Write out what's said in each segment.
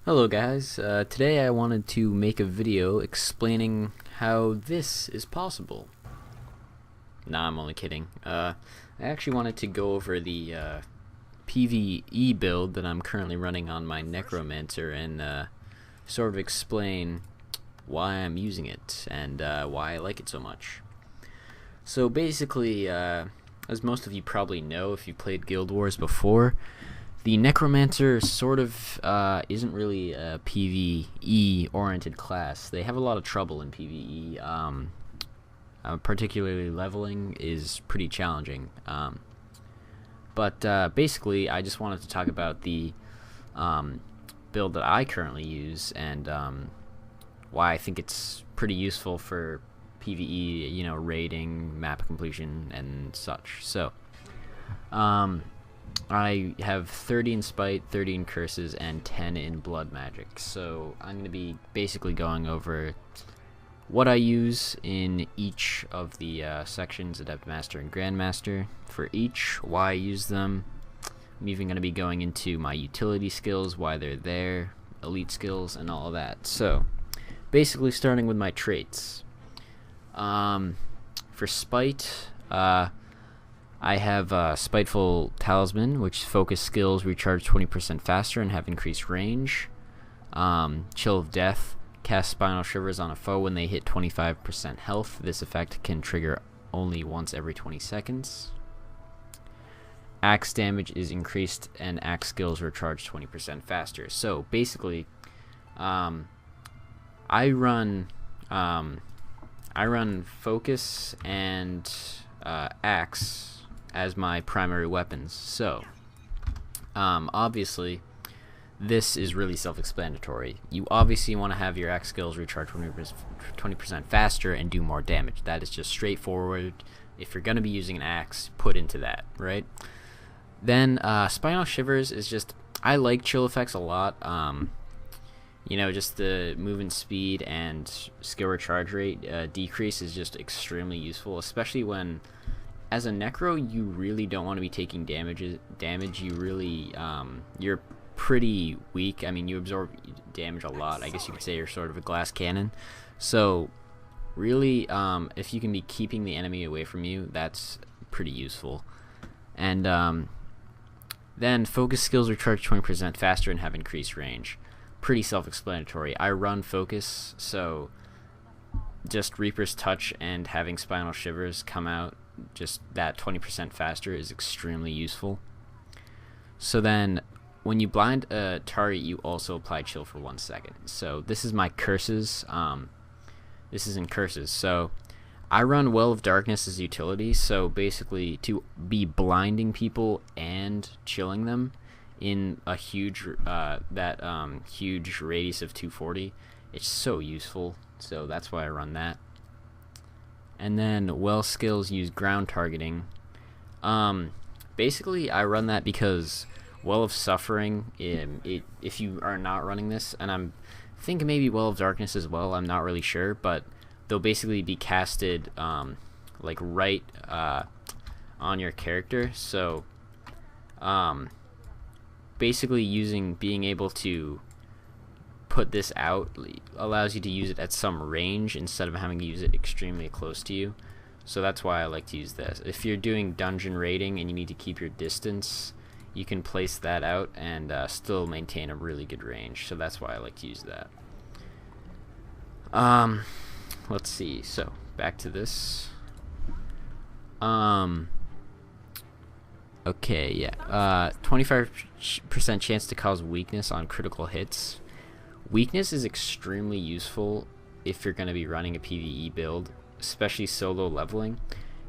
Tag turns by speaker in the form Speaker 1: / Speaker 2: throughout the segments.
Speaker 1: Hello guys, today I wanted to make a video explaining how this is possible. Nah, I'm only kidding. I actually wanted to go over the PVE build that I'm currently running on my Necromancer and sort of explain why I'm using it and why I like it so much. So basically, as most of you probably know if you played Guild Wars before, the Necromancer sort of isn't really a PvE oriented class. They have a lot of trouble in PvE. Particularly leveling is pretty challenging. But basically, I just wanted to talk about the build that I currently use and why I think it's pretty useful for PvE, you know, raiding, map completion, and such. So, I have 30 in Spite, 30 in Curses, and 10 in Blood Magic. So I'm going to be basically going over what I use in each of the sections, Adept Master and Grandmaster, for each, why I use them. I'm even going to be going into my utility skills, why they're there, elite skills, and all of that. So basically starting with my traits. For Spite, I have Spiteful Talisman, which focus skills recharge 20% faster and have increased range. Chill of Death, cast Spinal Shivers on a foe when they hit 25% health. This effect can trigger only once every 20 seconds. Axe damage is increased and axe skills recharge 20% faster. So basically, I run focus and axe as my primary weapons. So obviously this is really self-explanatory. You obviously want to have your axe skills recharge 20% faster and do more damage. That is just straightforward. If you're going to be using an axe, put into that, right? Then Spinal Shivers is just, I like chill effects a lot. You know, just the movement speed and skill recharge rate decrease is just extremely useful, especially when as a Necro, you really don't want to be taking damage. You really, you're pretty weak. I mean, you absorb damage a lot. I guess you could say you're sort of a glass cannon. So, really, if you can be keeping the enemy away from you, that's pretty useful. And then focus skills recharge 20% faster and have increased range. Pretty self-explanatory. I run focus, so just Reaper's Touch and having Spinal Shivers come out just that 20% faster is extremely useful. So then when you blind a target, you also apply chill for 1 second. So this is my curses. This is in curses. So I run Well of Darkness as utility, so basically to be blinding people and chilling them in a huge huge radius of 240. It's so useful, so that's why I run that. And then Well skills use ground targeting. Basically, I run that because Well of Suffering, if you are not running this, and I'm thinking maybe Well of Darkness as well, I'm not really sure, but they'll basically be casted like right on your character. So basically being able to put this out allows you to use it at some range instead of having to use it extremely close to you. So that's why I like to use this. If you're doing dungeon raiding and you need to keep your distance, you can place that out and still maintain a really good range. So that's why I like to use that. Let's see. So back to this. Okay, yeah. 25% chance to cause weakness on critical hits. Weakness is extremely useful if you're going to be running a PvE build, especially solo leveling,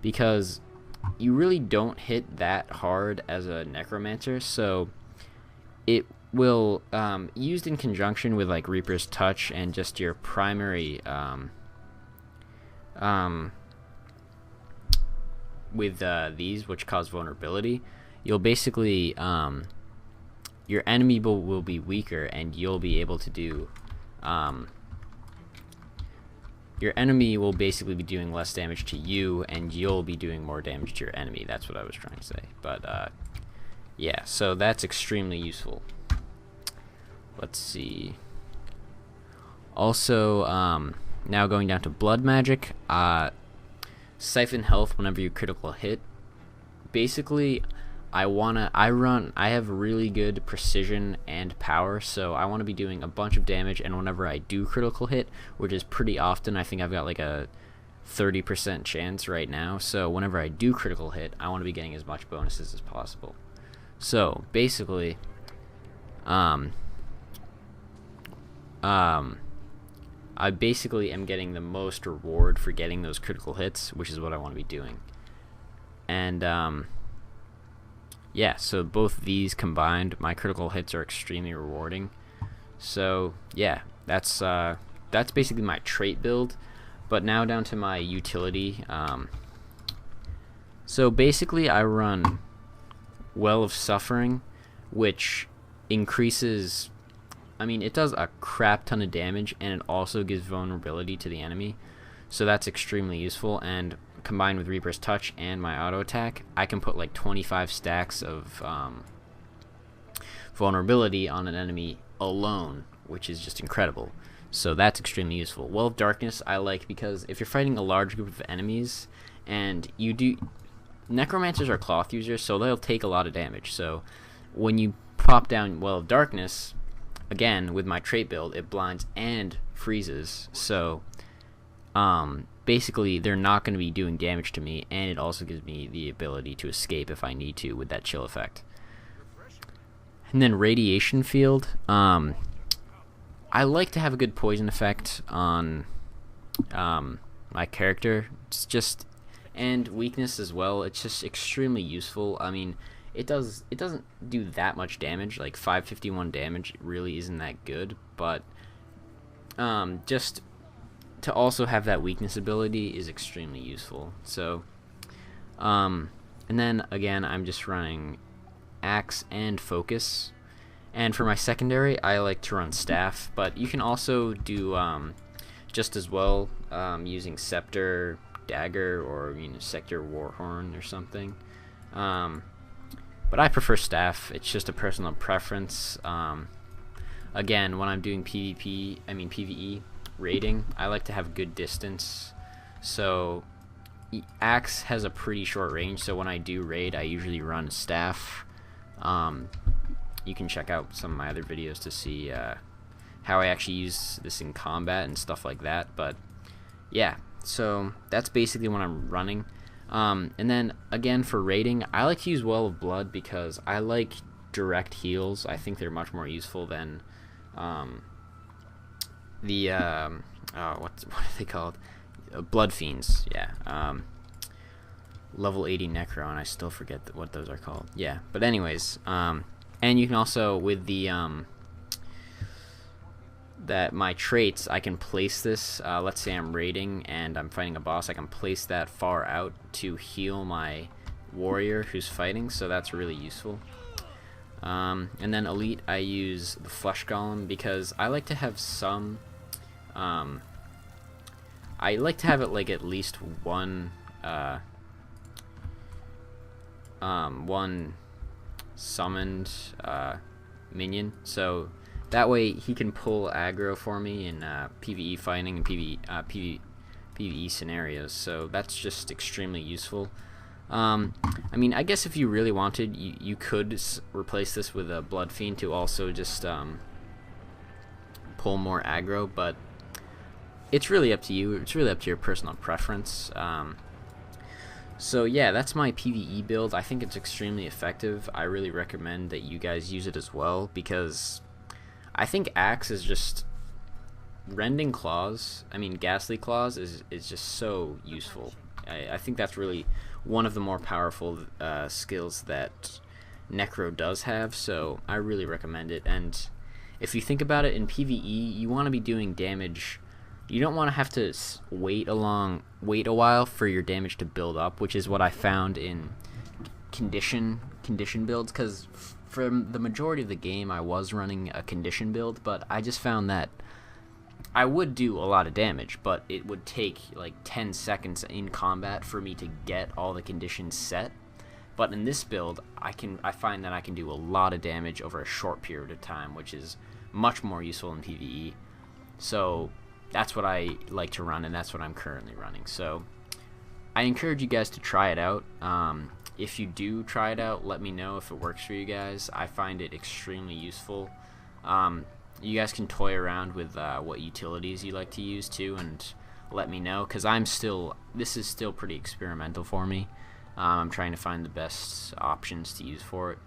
Speaker 1: because you really don't hit that hard as a Necromancer, so it will, used in conjunction with like Reaper's Touch and just your primary, with these, which cause vulnerability, you'll basically, your enemy will be weaker, and you'll be able to do, your enemy will basically be doing less damage to you, and you'll be doing more damage to your enemy. That's what I was trying to say. But, yeah, so that's extremely useful. let's see. Also, now going down to blood magic, siphon health whenever you critical hit. Basically, I have really good precision and power, so I want to be doing a bunch of damage, and whenever I do critical hit, which is pretty often, I think I've got like a 30% chance right now, so whenever I do critical hit, I want to be getting as much bonuses as possible. So basically, I basically am getting the most reward for getting those critical hits, which is what I want to be doing. And yeah, so both these combined, my critical hits are extremely rewarding. So yeah, that's basically my trait build. But now down to my utility. So basically I run Well of Suffering, which increases, I mean, it does a crap ton of damage, and it also gives vulnerability to the enemy. So that's extremely useful, and combined with Reaper's Touch and my auto attack, I can put like 25 stacks of vulnerability on an enemy alone, which is just incredible. So that's extremely useful. Well of Darkness I like because if you're fighting a large group of enemies, and you do, Necromancers are cloth users, so they'll take a lot of damage. So when you pop down Well of Darkness, again with my trait build, it blinds and freezes. So basically they're not going to be doing damage to me, and it also gives me the ability to escape if I need to with that chill effect. And then Radiation Field, I like to have a good poison effect on my character. It's just, and weakness as well. It's just extremely useful. I mean, it doesn't do that much damage. Like 551 damage really isn't that good, but just to also have that weakness ability is extremely useful. So and then again, I'm just running Axe and Focus. And for my secondary, I like to run Staff, but you can also do just as well using Scepter, Dagger, or Sector Warhorn or something. But I prefer Staff. It's just a personal preference. Again, when I'm doing PvE raiding, I like to have good distance. So Axe has a pretty short range, so when I do raid, I usually run Staff. You can check out some of my other videos to see how I actually use this in combat and stuff like that. But yeah, so that's basically what I'm running. And then again for raiding, I like to use Well of Blood because I like direct heals. I think they're much more useful than the what are they called? Blood Fiends. Yeah. Level 80 Necro, and I still forget what those are called. Yeah, but anyways, and you can also, with the that my traits, I can place this, let's say I'm raiding and I'm fighting a boss, I can place that far out to heal my warrior who's fighting, so that's really useful. And then Elite, I use the Flesh Golem because I like to have some, I like to have it like at least one summoned minion, so that way he can pull aggro for me in PvE fighting and PvE scenarios. So that's just extremely useful. I mean, I guess if you really wanted, you could replace this with a Blood Fiend to also just pull more aggro, but it's really up to you. It's really up to your personal preference. So yeah, that's my PvE build. I think it's extremely effective. I really recommend that you guys use it as well, because I think Axe is just Rending Claws. I mean, Ghastly Claws is just so useful. I think that's really one of the more powerful skills that Necro does have, so I really recommend it. And if you think about it, in PvE, you want to be doing damage. You don't want to have to wait a while for your damage to build up, which is what I found in condition builds, because for the majority of the game I was running a condition build, but I just found that I would do a lot of damage, but it would take like 10 seconds in combat for me to get all the conditions set. But in this build, I find that I can do a lot of damage over a short period of time, which is much more useful in PvE. So that's what I like to run, and that's what I'm currently running. So I encourage you guys to try it out. If you do try it out, let me know if it works for you guys. I find it extremely useful. You guys can toy around with what utilities you like to use too, and let me know, because this is still pretty experimental for me. I'm trying to find the best options to use for it.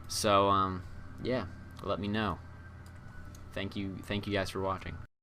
Speaker 1: So yeah, let me know. Thank you guys for watching.